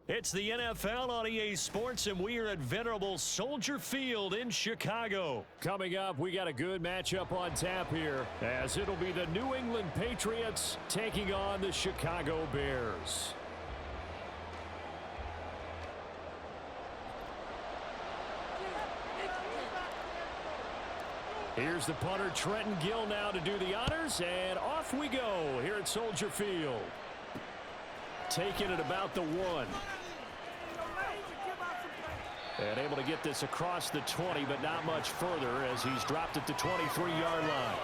It's the NFL on EA Sports, and we are at venerable Soldier Field in Chicago. Coming up, we got a good matchup on tap here, as it'll be the New England Patriots taking on the Chicago Bears. Here's the punter, Trenton Gill, now to do the honors, and off we go here at Soldier Field. Taking it about the 1. And able to get this across the 20, but not much further as he's dropped at the 23-yard line.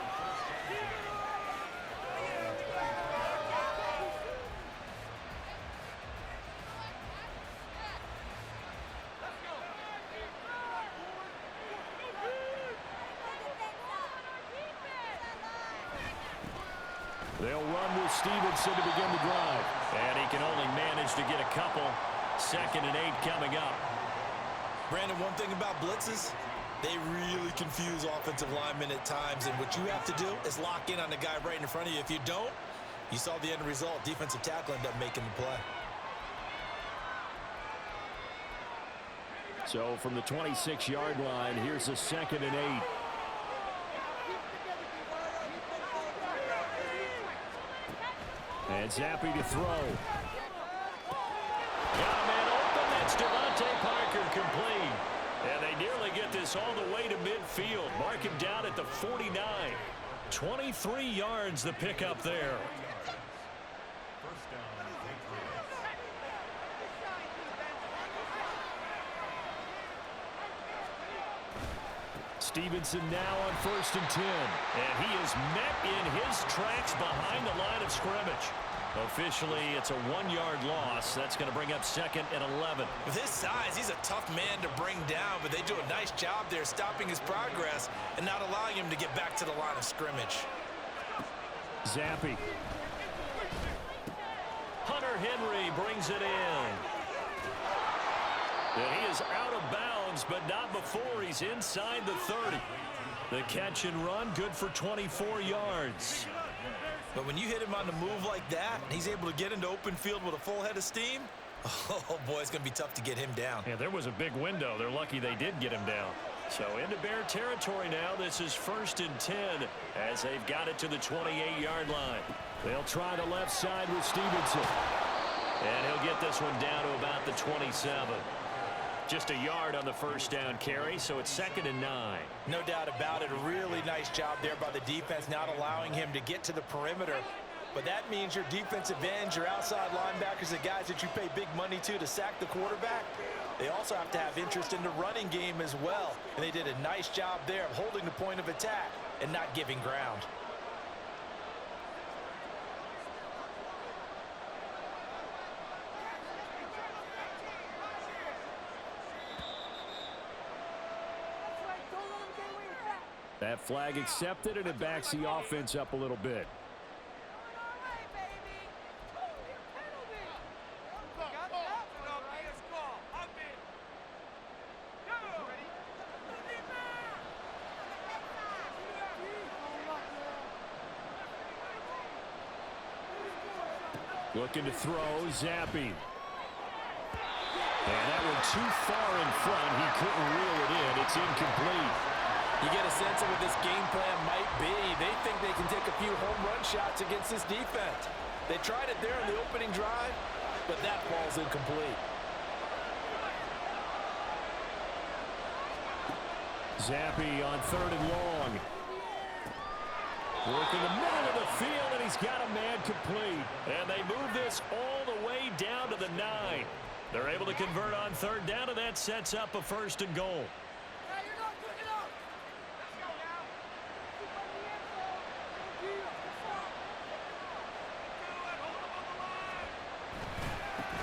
They'll run with Stevenson to begin the drive. And he can only manage to get a couple. 2nd and 8 coming up. Brandon, one thing about blitzes, they really confuse offensive linemen at times, and what you have to do is lock in on the guy right in front of you. If you don't, you saw the end result. Defensive tackle ended up making the play. So from the 26-yard line, here's a 2nd and 8. And Zappi to throw. Got a man open. That's Devontae Parker complete. And they nearly get this all the way to midfield. Mark him down at the 49. 23 yards the pickup there. Stevenson now on 1st and 10. And he is met in his tracks behind the line of scrimmage. Officially, it's a 1-yard loss. That's going to bring up 2nd and 11. With his size, he's a tough man to bring down, but they do a nice job there stopping his progress and not allowing him to get back to the line of scrimmage. Zappi. Hunter Henry brings it in. And he is out of bounds, but not before he's inside the 30. The catch and run, good for 24 yards. But when you hit him on the move like that, and he's able to get into open field with a full head of steam, oh boy, it's going to be tough to get him down. Yeah, there was a big window. They're lucky they did get him down. So into Bear territory now. This is 1st and 10 as they've got it to the 28-yard line. They'll try the left side with Stevenson. And he'll get this one down to about the 27. Just a yard on the first down carry, so it's 2nd and 9. No doubt about it. A really nice job there by the defense, not allowing him to get to the perimeter. But that means your defensive ends, your outside linebackers, the guys that you pay big money to sack the quarterback, they also have to have interest in the running game as well. And they did a nice job there of holding the point of attack and not giving ground. That flag accepted, and it backs the offense up a little bit. Looking to throw, Zappi. And that one too far in front. He couldn't reel it in. It's incomplete. You get a sense of what this game plan might be. They think they can take a few home run shots against this defense. They tried it there in the opening drive, but that ball's incomplete. Zappi on 3rd and long. Working the middle of the field, and he's got a man complete. And they move this all the way down to the 9. They're able to convert on 3rd down, and that sets up a 1st and goal.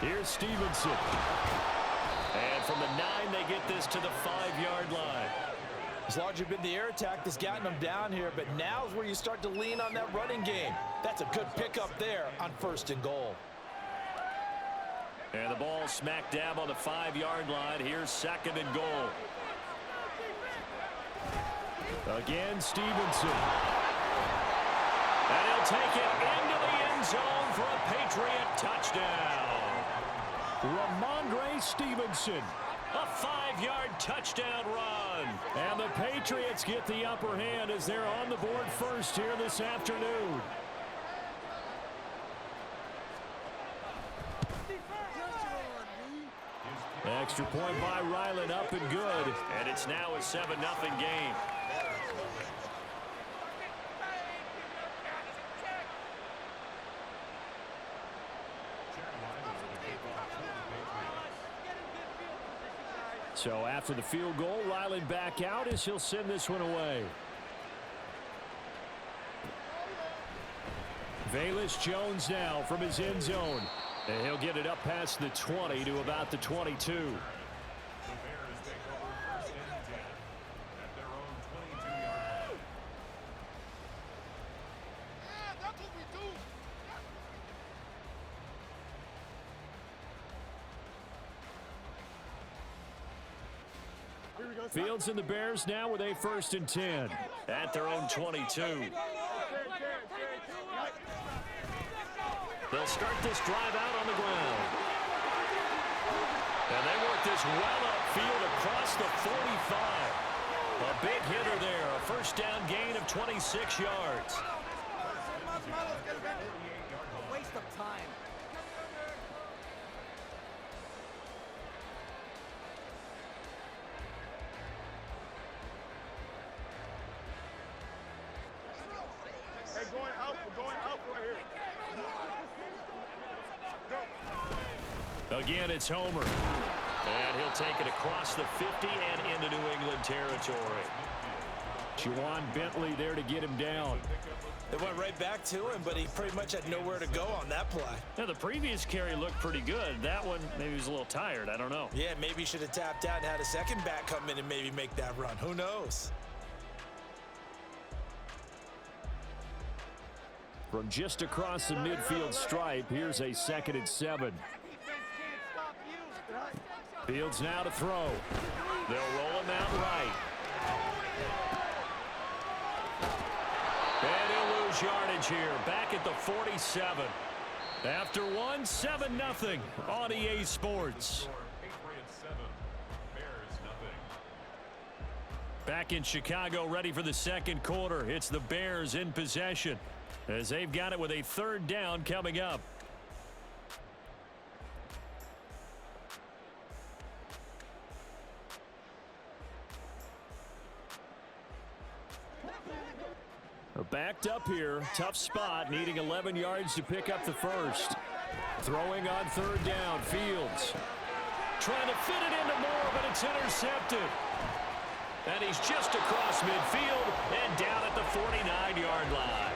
Here's Stevenson. And from the 9, they get this to the 5-yard line. It's largely been the air attack that's gotten them down here, but now's where you start to lean on that running game. That's a good pickup there on 1st and goal. And the ball smack dab on the 5-yard line. Here's 2nd and goal. Again, Stevenson. And he'll take it into the end zone for a Patriot touchdown. Ramondre Stevenson. A 5-yard touchdown run. And the Patriots get the upper hand as they're on the board first here this afternoon. Extra point by Ryland, up and good. And it's now a 7-0 game. So after the field goal, Ryland back out as he'll send this one away. Velus Jones now from his end zone. And he'll get it up past the 20 to about the 22. Fields and the Bears now with a 1st and 10 at their own 22. They'll start this drive out on the ground. And they work this well upfield across the 45. A big hitter there, a 1st down gain of 26 yards. A waste of time. Again, it's Homer. And he'll take it across the 50 and into New England territory. Juwan Bentley there to get him down. They went right back to him, but he pretty much had nowhere to go on that play. Now, the previous carry looked pretty good. That one, maybe he was a little tired. I don't know. Yeah, maybe he should have tapped out and had a second back come in and maybe make that run. Who knows? From just across the midfield stripe, here's a 2nd and 7. Fields now to throw. They'll roll him out right. And he'll lose yardage here. Back at the 47. After one, 7-0 on EA Sports. Back in Chicago, ready for the 2nd quarter. It's the Bears in possession as they've got it with a 3rd down coming up. Backed up here, tough spot, needing 11 yards to pick up the 1st. Throwing on 3rd down, Fields. Trying to fit it into Moore, but it's intercepted. And he's just across midfield and down at the 49-yard line.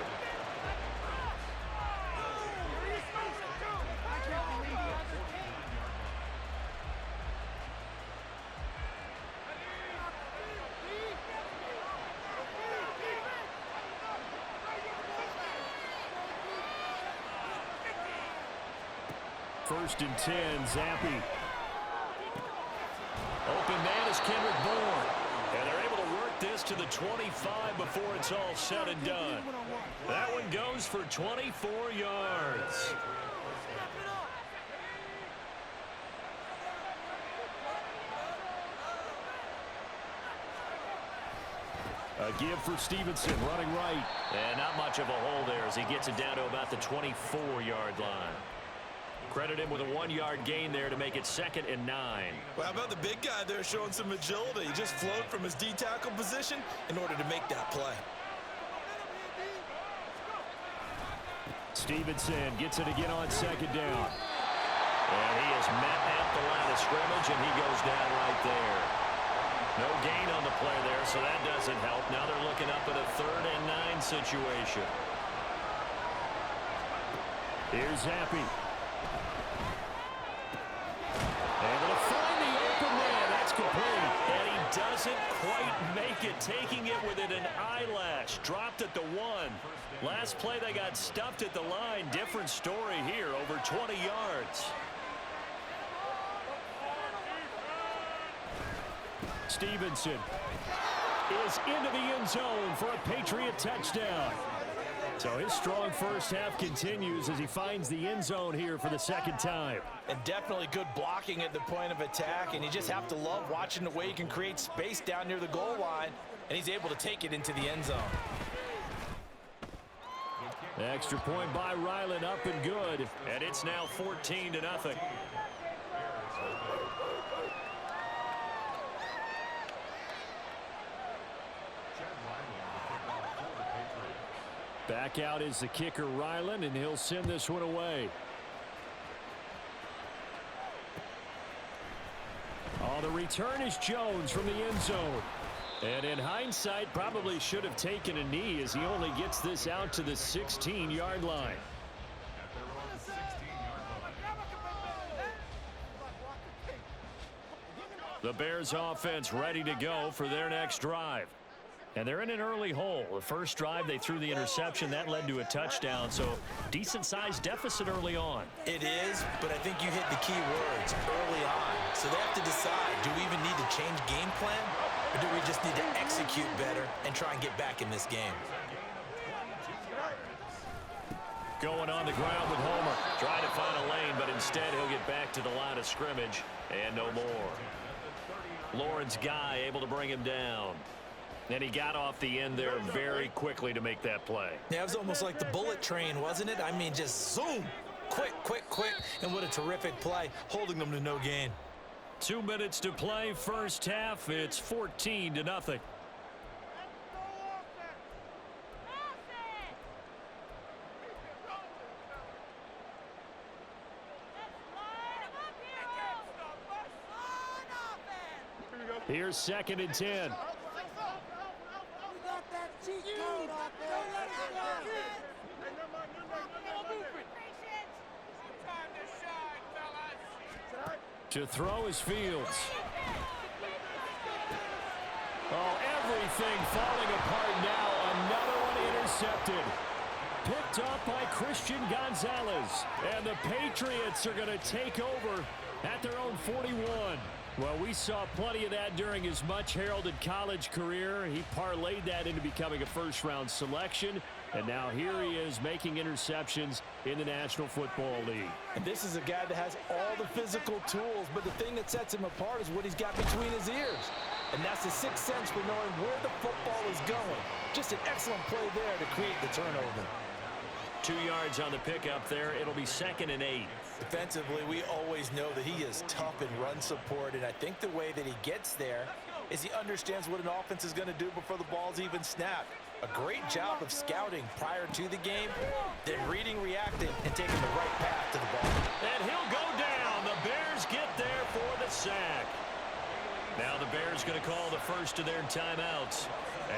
First and 10, Zappi. Open man is Kendrick Bourne. And they're able to work this to the 25 before it's all said and done. That one goes for 24 yards. A give for Stevenson, running right. And not much of a hole there as he gets it down to about the 24-yard line. Credit him with a 1-yard gain there to make it 2nd and 9. Well, how about the big guy there showing some agility? He just flowed from his D-tackle position in order to make that play. Stevenson gets it again on 2nd down. And he is met at the line of scrimmage, and he goes down right there. No gain on the play there, so that doesn't help. Now they're looking up at a 3rd and 9 situation. Here's Zappi. Able to find the open man. That's complete. And he doesn't quite make it, taking it within an eyelash. Dropped at the 1. Last play they got stuffed at the line. Different story here, over 20 yards. Stevenson is into the end zone for a Patriot touchdown. So his strong first half continues as he finds the end zone here for the second time. And definitely good blocking at the point of attack, and you just have to love watching the way he can create space down near the goal line, and he's able to take it into the end zone. Extra point by Ryland, up and good, and it's now 14-0. Back out is the kicker, Ryland, and he'll send this one away. Oh, the return is Jones from the end zone. And in hindsight, probably should have taken a knee as he only gets this out to the 16-yard line. The Bears offense ready to go for their next drive. And they're in an early hole. The first drive, they threw the interception. That led to a touchdown, so decent-sized deficit early on. It is, but I think you hit the key words early on. So they have to decide, do we even need to change game plan, or do we just need to execute better and try and get back in this game? Going on the ground with Homer. Trying to find a lane, but instead he'll get back to the line of scrimmage, and no more. Lawrence Guy able to bring him down. And he got off the end there very quickly to make that play. Yeah, it was almost like the bullet train, wasn't it? I mean, just zoom. Quick, quick, quick. And what a terrific play, holding them to no gain. 2 minutes to play, first half. It's 14-0. Here's 2nd and 10. To throw is Fields. Oh, everything falling apart now. Another one intercepted. Picked up by Christian Gonzalez. And the Patriots are going to take over at their own 41. Well, we saw plenty of that during his much-heralded college career. He parlayed that into becoming a first-round selection. And now here he is making interceptions in the National Football League. And this is a guy that has all the physical tools, but the thing that sets him apart is what he's got between his ears. And that's the sixth sense for knowing where the football is going. Just an excellent play there to create the turnover. 2 yards on the pickup there. It'll be 2nd and 8. Defensively, we always know that he is tough in run support, and I think the way that he gets there is he understands what an offense is going to do before the ball's even snapped. A great job of scouting prior to the game, then reading, reacting, and taking the right path to the ball. And he'll go down. The Bears get there for the sack. Now the Bears going to call the first of their timeouts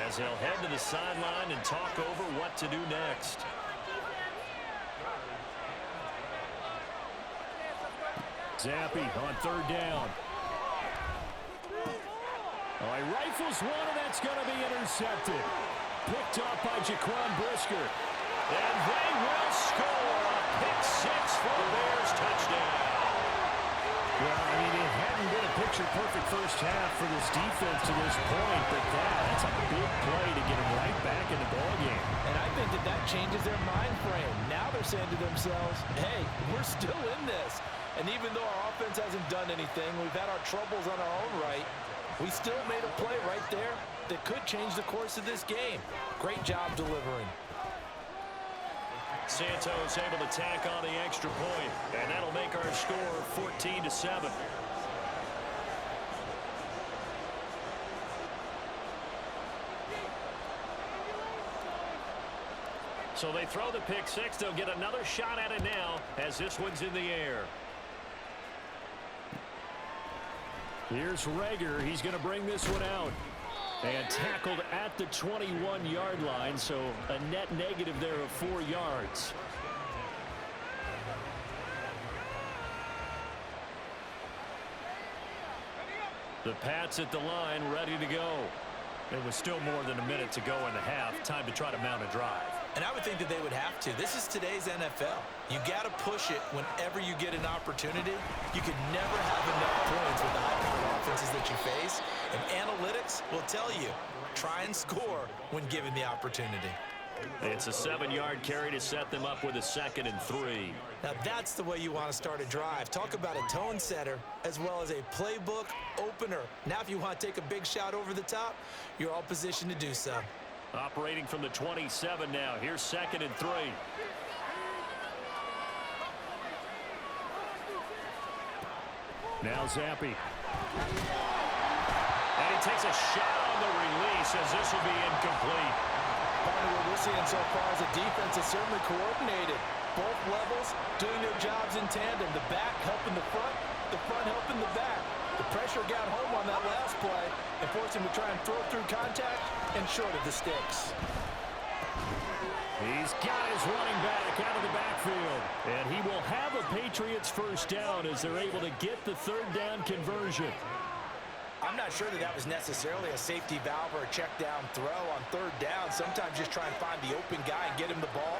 as they'll head to the sideline and talk over what to do next. Zappi on 3rd down. Oh, he rifles one, and that's going to be intercepted. Picked up by Jaquan Brisker. And they will score a pick-6 for the Bears touchdown. Well, I mean, it hadn't been a picture-perfect first half for this defense to this point, but that's a big play to get them right back in the ballgame. And I think that changes their mind frame. Now they're saying to themselves, hey, we're still in this. And even though our offense hasn't done anything, we've had our troubles on our own right, we still made a play right there that could change the course of this game. Great job delivering. Santos able to tack on the extra point, and that'll make our score 14-7. So they throw the pick-6. They'll get another shot at it now as this one's in the air. Here's Rager. He's going to bring this one out. And tackled at the 21-yard line, so a net negative there of 4 yards. The Pats at the line, ready to go. It was still more than a minute to go in the half. Time to try to mount a drive. And I would think that they would have to. This is today's NFL. You got to push it whenever you get an opportunity. You can never have enough points with the high-powered offenses that you face. And analytics will tell you, try and score when given the opportunity. It's a 7-yard carry to set them up with a 2nd and 3. Now that's the way you want to start a drive. Talk about a tone setter as well as a playbook opener. Now if you want to take a big shot over the top, you're all positioned to do so. Operating from the 27 now. Here's 2nd and 3. Now Zappi. And he takes a shot on the release as this will be incomplete. What we're seeing so far is the defense is certainly coordinated. Both levels doing their jobs in tandem. The back helping the front helping the back. The pressure got home on that last play and forced him to try and throw through contact and short of the sticks. He's got his running back out of the backfield. And he will have a Patriots first down as they're able to get the 3rd down conversion. I'm not sure that was necessarily a safety valve or a check down throw on 3rd down. Sometimes just try and find the open guy and get him the ball.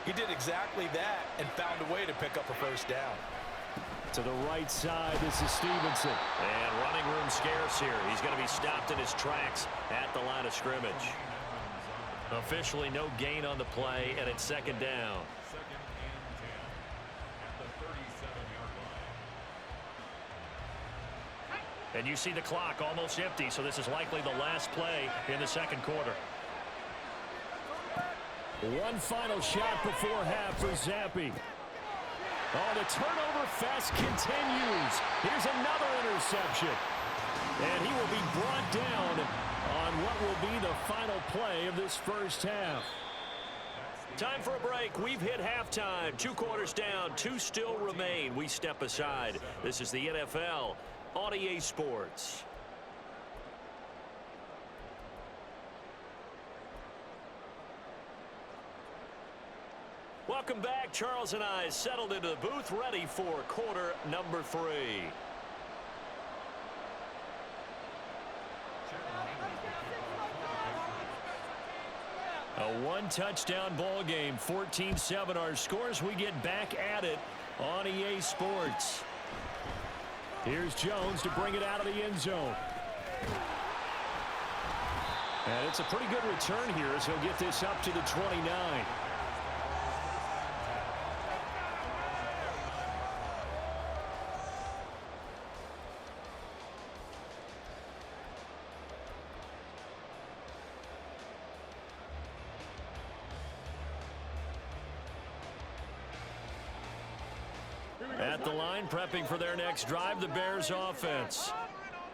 He did exactly that and found a way to pick up a first down. To the right side, this is Stevenson. And running room scarce here. He's going to be stopped in his tracks at the line of scrimmage. Officially no gain on the play, and it's 2nd down. And you see the clock almost empty, so this is likely the last play in the 2nd quarter. One final shot before half for Zappi. Oh, the turnover fest continues. Here's another interception. And he will be brought down on what will be the final play of this first half. Time for a break. We've hit halftime. 2 quarters down, 2 still remain. We step aside. This is the NFL on EA Sports. Welcome back. Charles and I settled into the booth, ready for quarter number 3. A 1-touchdown ball game, 14-7 our scores. We get back at it on EA Sports. Here's Jones to bring it out of the end zone. And it's a pretty good return here as he'll get this up to the 29. At the line, prepping for their next drive, the Bears offense.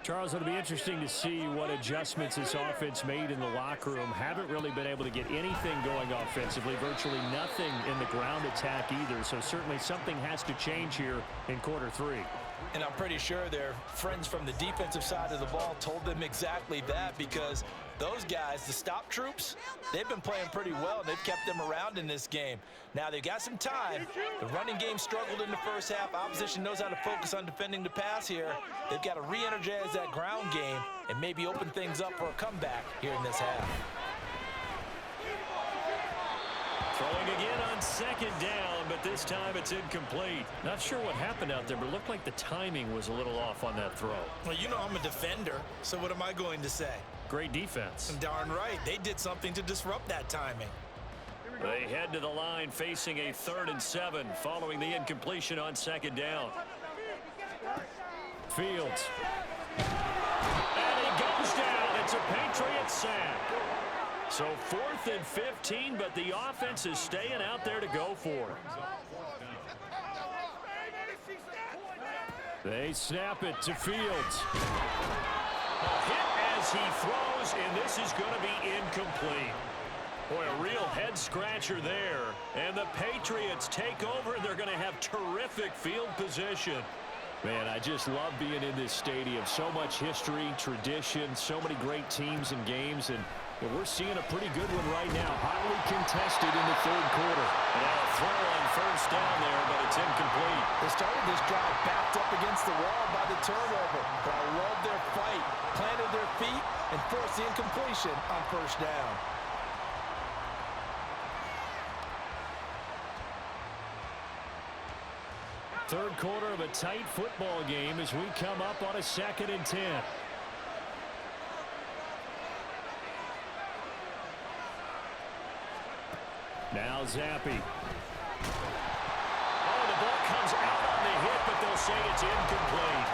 Charles, it'll be interesting to see what adjustments this offense made in the locker room. Haven't really been able to get anything going offensively, virtually nothing in the ground attack either. So certainly something has to change here in quarter 3. And I'm pretty sure their friends from the defensive side of the ball told them exactly that, because those guys, the stop troops, they've been playing pretty well, and they've kept them around in this game. Now, they've got some time. The running game struggled in the first half. Opposition knows how to focus on defending the pass here. They've got to re-energize that ground game and maybe open things up for a comeback here in this half. Throwing again on 2nd down, but this time it's incomplete. Not sure what happened out there, but it looked like the timing was a little off on that throw. Well, you know I'm a defender, so what am I going to say? Great defense. Darn right. They did something to disrupt that timing. They head to the line facing a 3rd and 7 following the incompletion on 2nd down. Fields. And he goes down. It's a Patriots sack. So 4th and 15, but the offense is staying out there to go for it. They snap it to Fields. A hit as he throws, and this is going to be incomplete. Boy, a real head-scratcher there. And the Patriots take over, and they're going to have terrific field position. Man, I just love being in this stadium. So much history, tradition, so many great teams and games, and we're seeing a pretty good one right now. Hotly contested in the 3rd quarter. And now a throw on 1st down there, but it's incomplete. They started this drive backed up against the wall by the turnover, but I love their fight. Planted their feet and forced the incompletion on 1st down. Third quarter of a tight football game as we come up on a 2nd and 10. Now Zappi. Oh, the ball comes out on the hit, but they'll say it's incomplete.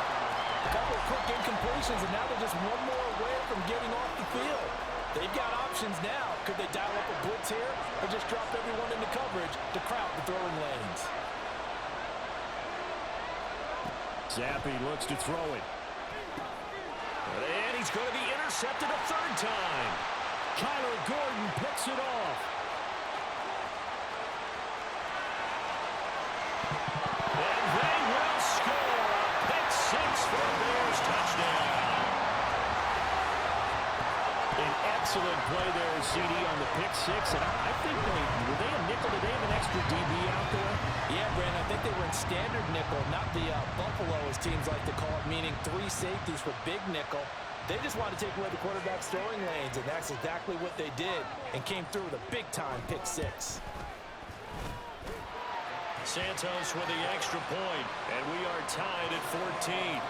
A couple of quick incompletions, and now they're just one more away from getting off the field. They've got options now. Could they dial up a blitz here or just drop everyone into coverage to crowd the throwing lanes? Zappi looks to throw it. And he's going to be intercepted a third time. Kyler Gordon picks it off. And they will score. A pick six for a Bears touchdown. An excellent play there, CD, on the pick six. And I think were they a nickel? Did they have an extra DB out there? Yeah, Brandon, I think they were in standard nickel, not the Buffalo, as teams like to call it, meaning 3 safeties for big nickel. They just wanted to take away the quarterback's throwing lanes, and that's exactly what they did, and came through with a big-time pick six. Santos with the extra point, and we are tied at 14.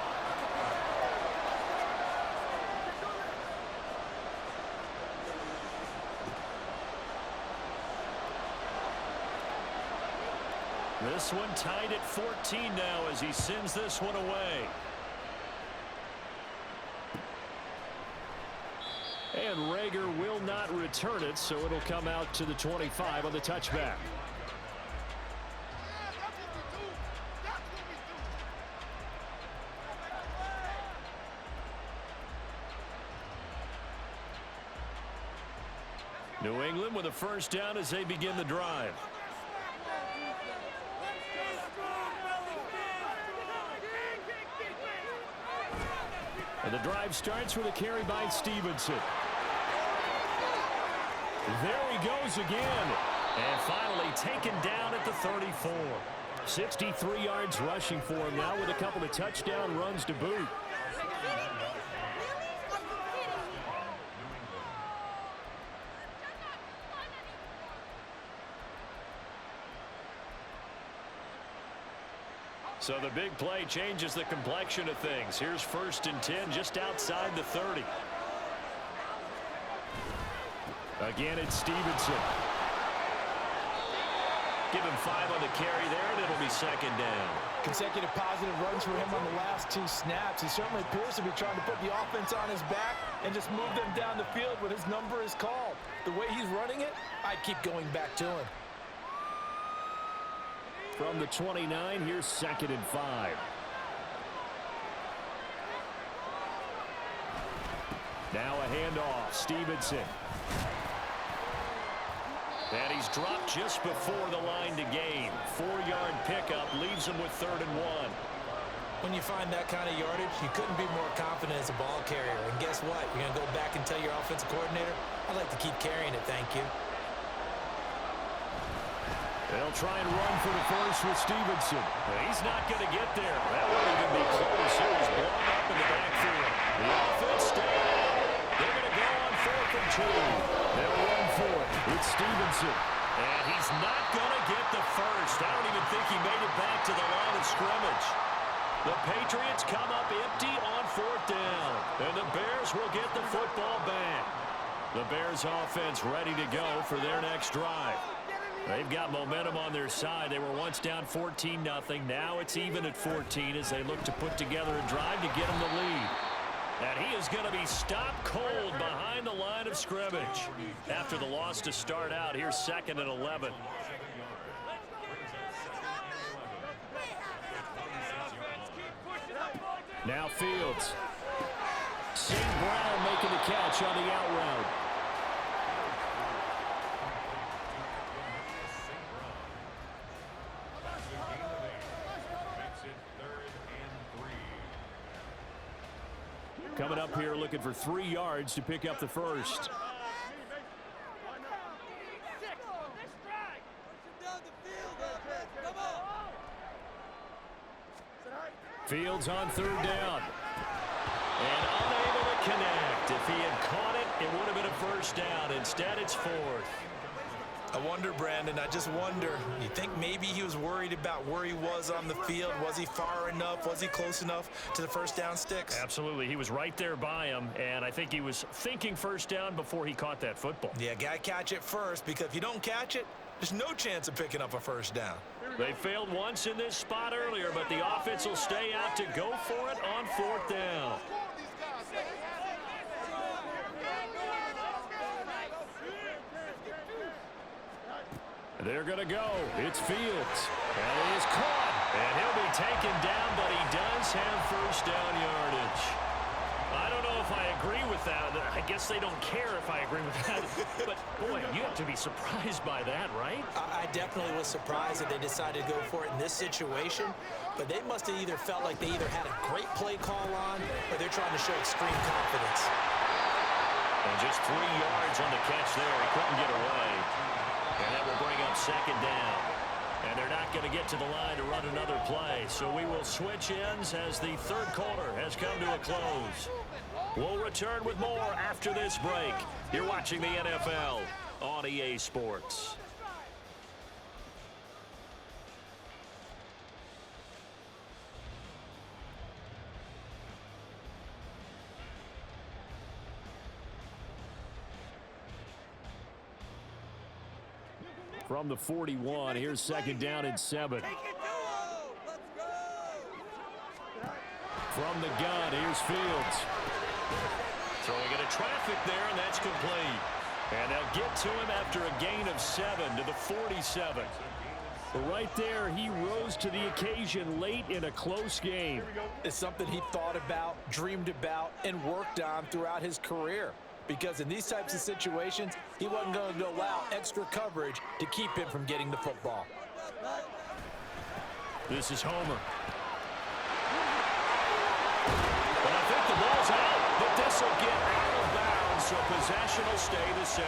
This one tied at 14 now as he sends this one away. And Rager will not return it, so it'll come out to the 25 on the touchback. New England with a first down as they begin the drive. And the drive starts with a carry by Stevenson. There he goes again. And finally taken down at the 34. 63 yards rushing for him now with a couple of touchdown runs to boot. So the big play changes the complexion of things. Here's 1st and 10 just outside the 30. Again, it's Stevenson. Give him 5 on the carry there, and it'll be 2nd down. Consecutive positive runs for him on the last 2 snaps. He certainly appears to be trying to put the offense on his back and just move them down the field when his number is called. The way he's running it, I'd keep going back to him. From the 29, here's 2nd and 5. Now a handoff. Stevenson. And he's dropped just before the line to gain. 4-yard pickup leaves him with 3rd and 1. When you find that kind of yardage, you couldn't be more confident as a ball carrier. And guess what? You're going to go back and tell your offensive coordinator, I'd like to keep carrying it, thank you. They'll try and run for the first with Stevenson. He's not going to get there. That won't even be close. It was blown up in the backfield. The offense staying out. They're going to go on 4th and 2. They'll run for it. It's Stevenson. And he's not going to get the first. I don't even think he made it back to the line of scrimmage. The Patriots come up empty on 4th down. And the Bears will get the football back. The Bears offense ready to go for their next drive. They've got momentum on their side. They were once down 14-0. Now it's even at 14 as they look to put together a drive to get them the lead. And he is going to be stopped cold behind the line of scrimmage. After the loss to start out, here's 2nd and 11. Now Fields. St. Brown making the catch on the out route. Coming up here looking for 3 yards to pick up the first. Fields on 3rd down. And unable to connect. If he had caught it, it would have been a first down. Instead, it's 4th. I wonder, Brandon, I just wonder, you think maybe he was worried about where he was on the field? Was he far enough? Was he close enough to the first down sticks? Absolutely. He was right there by him, and I think he was thinking first down before he caught that football. Yeah, got to catch it first, because if you don't catch it, There's no chance of picking up a first down. They failed once in this spot earlier, but the offense will stay out to go for it on 4th down. They're going to go. It's Fields. And he is caught. And he'll be taken down, but he does have first down yardage. I don't know if I agree with that. I guess they don't care if I agree with that. But, boy, you have to be surprised by that, right? I definitely was surprised that they decided to go for it in this situation. But they must have either felt like they either had a great play call on or they're trying to show extreme confidence. And just 3 yards on the catch there. He couldn't get away. And that will bring up 2nd down. And they're not going to get to the line to run another play. So we will switch ends as the 3rd quarter has come to a close. We'll return with more after this break. You're watching the NFL on EA Sports. From the 41, here's 2nd down and 7. From the gun, here's Fields. Throwing into traffic there, and that's complete. And they'll get to him after a gain of 7 to the 47. But right there, he rose to the occasion late in a close game. It's something he thought about, dreamed about, and worked on throughout his career. Because in these types of situations, he wasn't going to allow extra coverage to keep him from getting the football. This is Homer. But I think the ball's out, but this will get out of bounds, so possession will stay the same.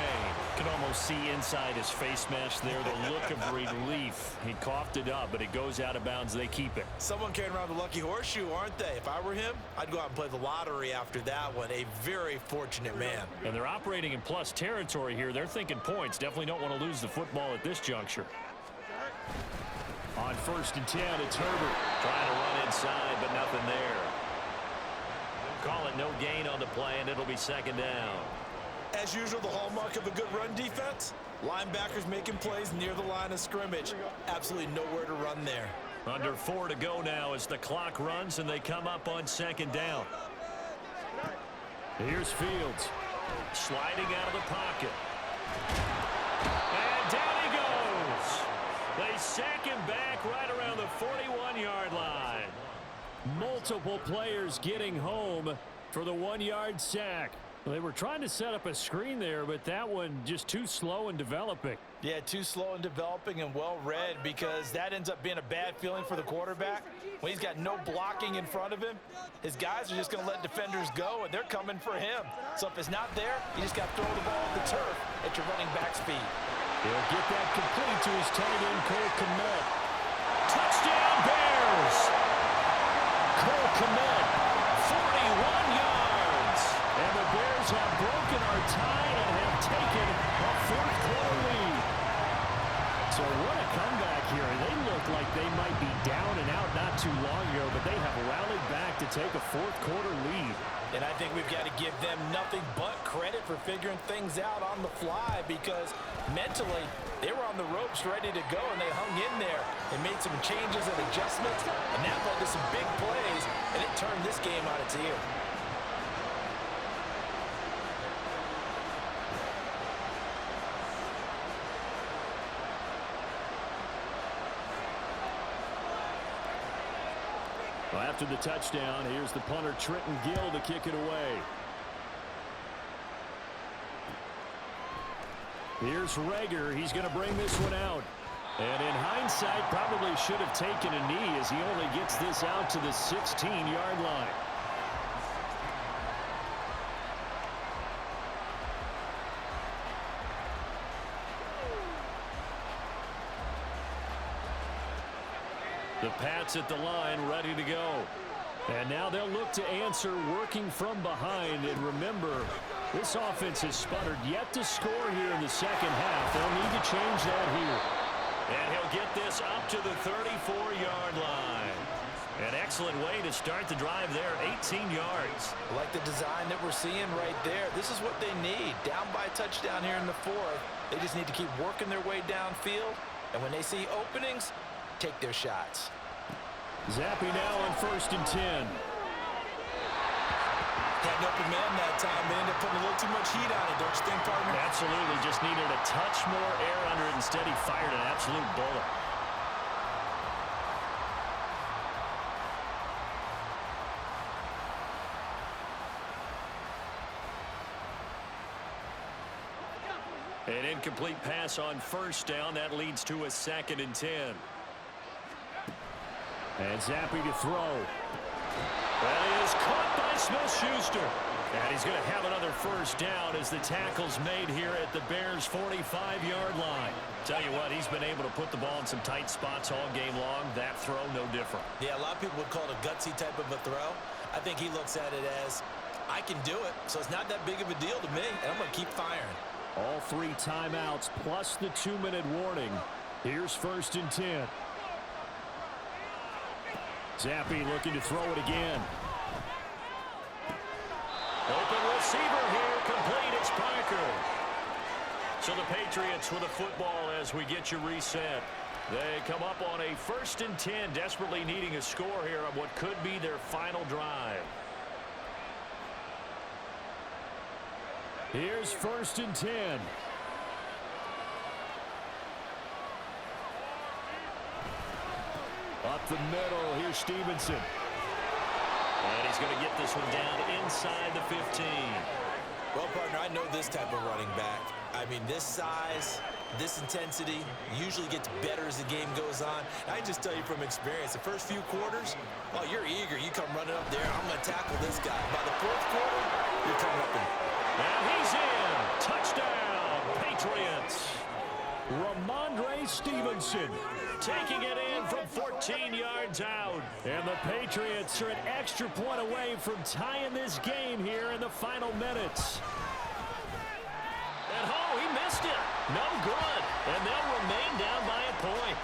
You can almost see inside his face mask there the look of relief. He coughed it up, but it goes out of bounds. They keep it. Someone carrying around the lucky horseshoe, aren't they? If I were him, I'd go out and play the lottery after that one. A very fortunate man. And they're operating in plus territory here. They're thinking points. Definitely don't want to lose the football at this juncture. On 1st and 10, it's Herbert. Trying to run inside, but nothing there. Call it no gain on the play, and it'll be 2nd down. As usual, the hallmark of a good run defense, linebackers making plays near the line of scrimmage. Absolutely nowhere to run there. Under 4 to go now as the clock runs, and they come up on 2nd down. Here's Fields. Sliding out of the pocket. And down he goes. They sack him back right around the 41-yard line. Multiple players getting home for the 1-yard sack. They were trying to set up a screen there, but that one just too slow in developing. Yeah, too slow in developing and well read, because that ends up being a bad feeling for the quarterback. When he's got no blocking in front of him, his guys are just going to let defenders go, and they're coming for him. So if it's not there, you just got to throw the ball at the turf at your running back speed. He'll get that complete to his tight end, Cole Kmet. Touchdown, Bears! Cole Kmet, 41 yards. And the Bears have broken our tie and have taken a 4th quarter lead. So what a comeback here. They look like they might be down and out not too long ago, but they have rallied back to take a 4th quarter lead. And I think we've got to give them nothing but credit for figuring things out on the fly, because mentally they were on the ropes ready to go, and they hung in there and made some changes and adjustments, and that led to some big plays, and it turned this game on its ear. Well, after the touchdown, here's the punter, Trenton Gill, to kick it away. Here's Rager. He's going to bring this one out. And in hindsight, probably should have taken a knee, as he only gets this out to the 16-yard line. The Pats at the line, ready to go. And now they'll look to answer working from behind. And remember, this offense has sputtered yet to score here in the second half. They'll need to change that here. And he'll get this up to the 34-yard line. An excellent way to start the drive there, 18 yards. I like the design that we're seeing right there. This is what they need. Down by a touchdown here in the fourth. They just need to keep working their way downfield. And when they see openings, take their shots. Zappi now on 1st and 10. Had an open man that time, but ended up putting a little too much heat on it, don't you think, partner? Absolutely. Just needed a touch more air under it. Instead, he fired an absolute bullet. An incomplete pass on 1st down. That leads to a 2nd and 10. And Zappi to throw. That is caught by Smith-Schuster. And he's going to have another 1st down as the tackle's made here at the Bears' 45-yard line. Tell you what, he's been able to put the ball in some tight spots all game long. That throw, no different. Yeah, a lot of people would call it a gutsy type of a throw. I think he looks at it as, I can do it, so it's not that big of a deal to me, and I'm going to keep firing. All 3 timeouts plus the 2-minute warning. Here's 1st and 10. Zappi looking to throw it again. Open receiver here, complete. It's Parker. So the Patriots with a football as we get you reset. They come up on a 1st and 10, desperately needing a score here on what could be their final drive. Here's 1st and 10. Up the middle, here's Stevenson. And he's going to get this one down inside the 15. Well, partner, I know this type of running back. I mean, this size, this intensity usually gets better as the game goes on. I just tell you from experience, the first few quarters, oh, you're eager. You come running up there, I'm going to tackle this guy. By the 4th quarter, you're coming up and... And he's in. Touchdown, Patriots. Ramondre Stevenson taking it in from 14 yards out. And the Patriots are an extra point away from tying this game here in the final minutes. And oh, he missed it. No good. And they'll remain down by a point.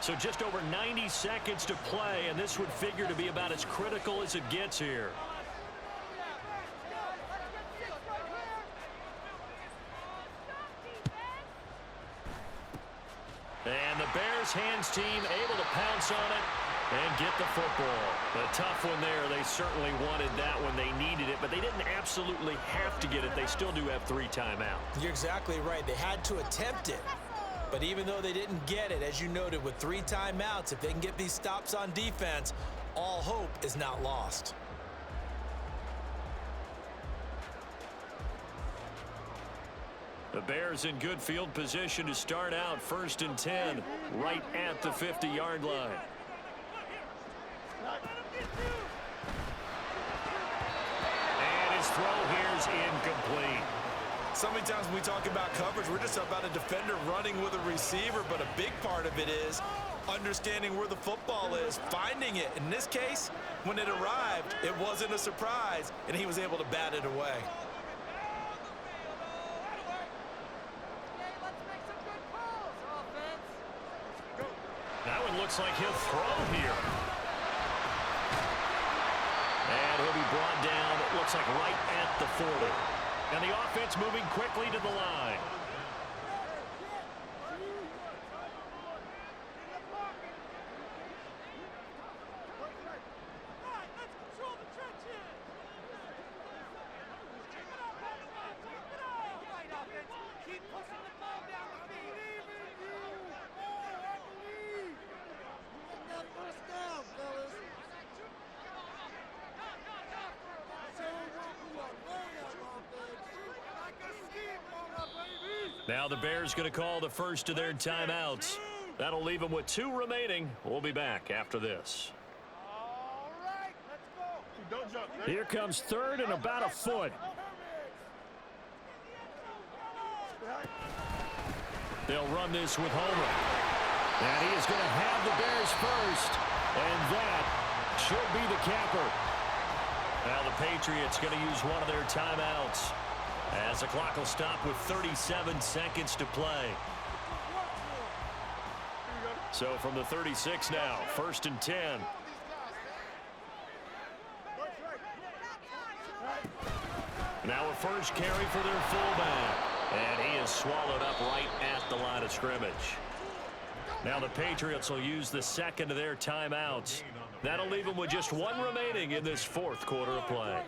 So just over 90 seconds to play, and this would figure to be about as critical as it gets here. And the Bears hands team able to pounce on it and get the football. A tough one there. They certainly wanted that when they needed it, but they didn't absolutely have to get it. They still do have 3 timeouts. You're exactly right. They had to attempt it. But even though they didn't get it, as you noted, with 3 timeouts, if they can get these stops on defense, all hope is not lost. The Bears in good field position to start out 1st and 10 right at the 50-yard line. And his throw here is incomplete. So many times when we talk about coverage, we're just about a defender running with a receiver, but a big part of it is understanding where the football is, finding it. In this case, when it arrived, it wasn't a surprise, and he was able to bat it away. That one looks like he'll throw here. And he'll be brought down, it looks like right at the 40. And the offense moving quickly to the line. Now the Bears going to call the first of their timeouts. That'll leave them with 2 remaining. We'll be back after this. All right, let's go. Here comes 3rd and about a foot. They'll run this with Homer. And he is going to have the Bears first. And that should be the capper. Now the Patriots going to use one of their timeouts, as the clock will stop with 37 seconds to play. So from the 36 now, 1st and 10. Now a first carry for their fullback. And he is swallowed up right at the line of scrimmage. Now the Patriots will use the second of their timeouts. That'll leave them with just one remaining in this 4th quarter of play.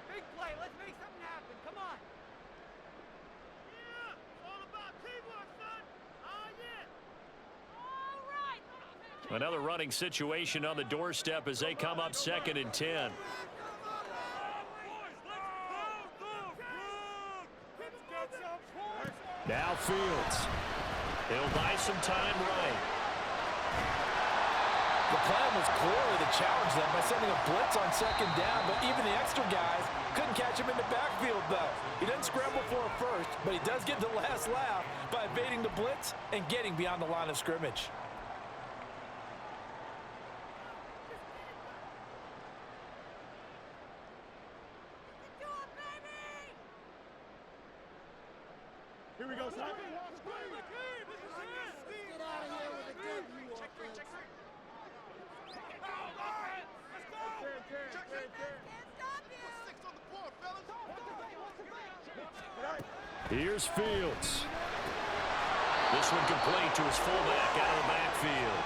Big play. Let's make something happen. Come on. Yeah, it's all about teamwork, son. All right. Another running situation on the doorstep as they come up 2nd and 10. Now Fields. He'll buy some time right. The plan was clearly to challenge them by sending a blitz on 2nd down, but even the extra guys couldn't catch him in the backfield, though. He doesn't scramble for a first, but he does get the last laugh by evading the blitz and getting beyond the line of scrimmage. Here we go, son. Get out of here with a good view. Here's Fields. This one complete to his fullback out of the backfield.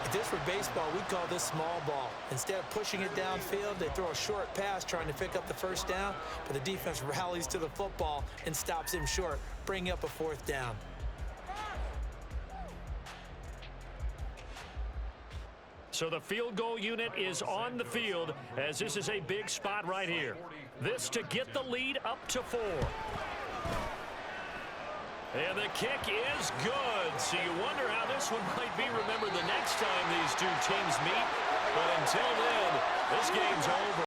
If this were baseball, we'd call this small ball. Instead of pushing it downfield, they throw a short pass trying to pick up the 1st down, but the defense rallies to the football and stops him short, bringing up a 4th down. So the field goal unit is on the field as this is a big spot right here. This to get the lead up to 4. And the kick is good. So you wonder how this one might be remembered the next time these two teams meet. But until then, this game's over.